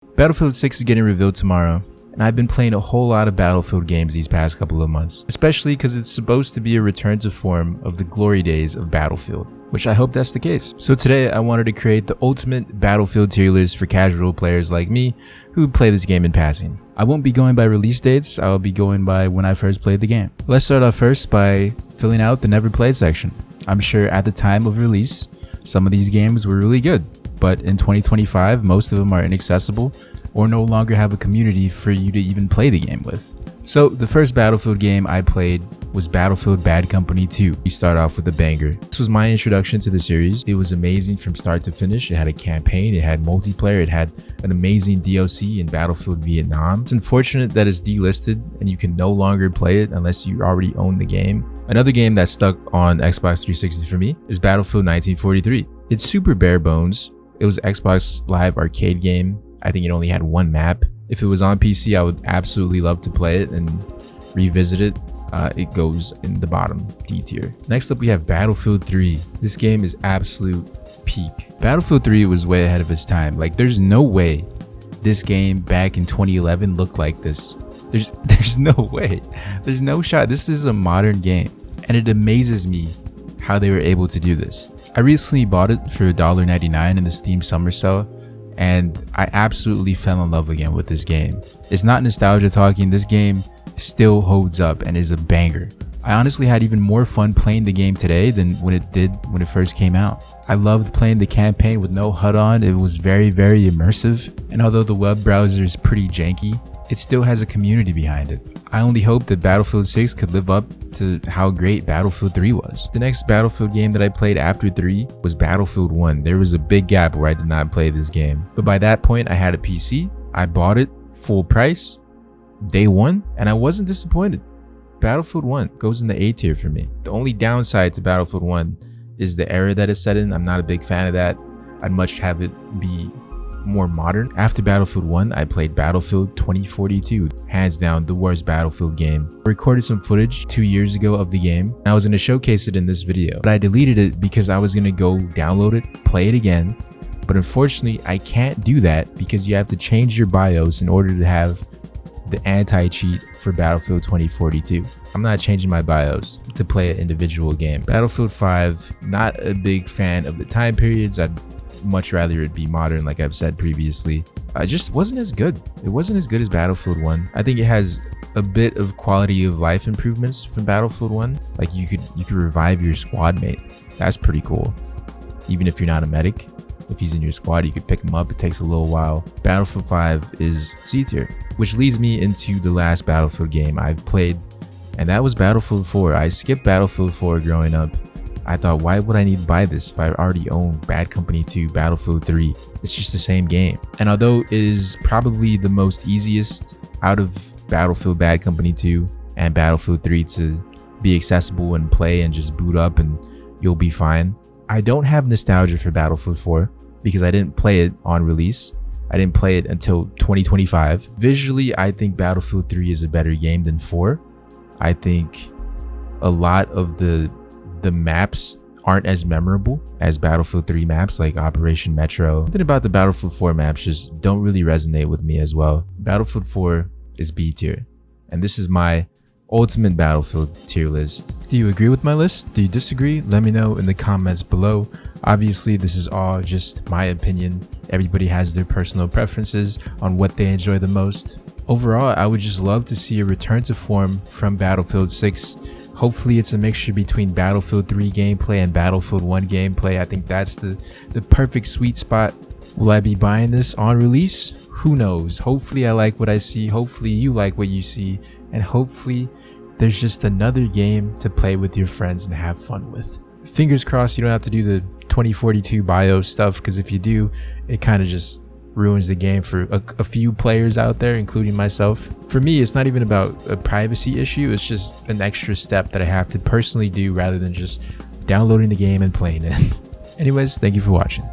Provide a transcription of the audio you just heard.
Battlefield 6 is getting revealed tomorrow, and I've been playing a whole lot of Battlefield games these past couple of months, especially because it's supposed to be a return to form of the glory days of Battlefield, which I hope that's the case. So today I wanted to create the ultimate Battlefield tier list for casual players like me who play this game in passing. I won't be going by release dates, I'll be going by when I first played the game. Let's start off first by filling out the never played section. I'm sure at the time of release, some of these games were really good, but in 2025, most of them are inaccessible or no longer have a community for you to even play the game with. So the first Battlefield game I played was Battlefield Bad Company 2. We start off with a banger. This was my introduction to the series. It was amazing from start to finish. It had a campaign, it had multiplayer, it had an amazing DLC in Battlefield Vietnam. It's unfortunate that it's delisted and you can no longer play it unless you already own the game. Another game that stuck on Xbox 360 for me is Battlefield 1943. It's super bare bones. It was an Xbox Live arcade game. I think it only had one map. If it was on PC, I would absolutely love to play it and revisit it. It goes in the bottom D tier. Next up, we have Battlefield 3. This game is absolute peak. Battlefield 3 was way ahead of its time. Like, there's no way this game back in 2011 looked like this. There's no way. There's no shot. This is a modern game, and it amazes me how they were able to do this. I recently bought it for $1.99 in the Steam Summer Sale, and I absolutely fell in love again with this game. It's not nostalgia talking, this game still holds up and is a banger. I honestly had even more fun playing the game today than when it did when it first came out. I loved playing the campaign with no HUD on. It was very immersive, and although the web browser is pretty janky, it still has a community behind it. I only hope that Battlefield 6 could live up to how great Battlefield 3 was. The next Battlefield game that I played after 3 was Battlefield 1. There was a big gap where I did not play this game, but by that point I had a PC, I bought it full price, day one, and I wasn't disappointed. Battlefield 1 goes in the A tier for me. The only downside to Battlefield 1 is the era that it's set in. I'm not a big fan of that. I'd much have it be more modern. After Battlefield 1, I played Battlefield 2042, hands down the worst Battlefield game. I recorded some footage 2 years ago of the game. I was going to showcase it in this video, but I deleted it because I was going to go download it, play it again. But unfortunately, I can't do that because you have to change your BIOS in order to have the anti-cheat for Battlefield 2042. I'm not changing my BIOS to play an individual game. Battlefield 5, not a big fan of the time periods. I'd much rather it be modern, like I've said previously. It just wasn't as good. It wasn't as good as Battlefield 1. I think it has a bit of quality of life improvements from Battlefield 1. Like you could revive your squad mate. That's pretty cool. Even if you're not a medic, if he's in your squad, you could pick him up. It takes a little while. Battlefield 5 is C tier, which leads me into the last Battlefield game I've played, and that was Battlefield 4. I skipped Battlefield 4 growing up. I thought, why would I need to buy this if I already own Bad Company 2, Battlefield 3? It's just the same game. And although it is probably the most easiest out of Battlefield Bad Company 2 and Battlefield 3 to be accessible and play and just boot up and you'll be fine, I don't have nostalgia for Battlefield 4 because I didn't play it on release. I didn't play it until 2025. Visually, I think Battlefield 3 is a better game than 4. I think a lot of the maps aren't as memorable as Battlefield 3 maps, like Operation Metro. Something about the Battlefield 4 maps just don't really resonate with me as well. Battlefield 4 is B tier, and this is my ultimate Battlefield tier list. Do you agree with my list? Do you disagree? Let me know in the comments below. Obviously, this is all just my opinion. Everybody has their personal preferences on what they enjoy the most. Overall, I would just love to see a return to form from Battlefield 6. Hopefully it's a mixture between Battlefield 3 gameplay and Battlefield 1 gameplay. I think that's the perfect sweet spot. Will I be buying this on release? Who knows? Hopefully I like what I see. Hopefully you like what you see. And hopefully there's just another game to play with your friends and have fun with. Fingers crossed you don't have to do the 2042 BIOS stuff, because if you do, it kind of just ruins the game for a few players out there, including myself. For me, it's not even about a privacy issue. It's just an extra step that I have to personally do rather than just downloading the game and playing it. Anyways, thank you for watching.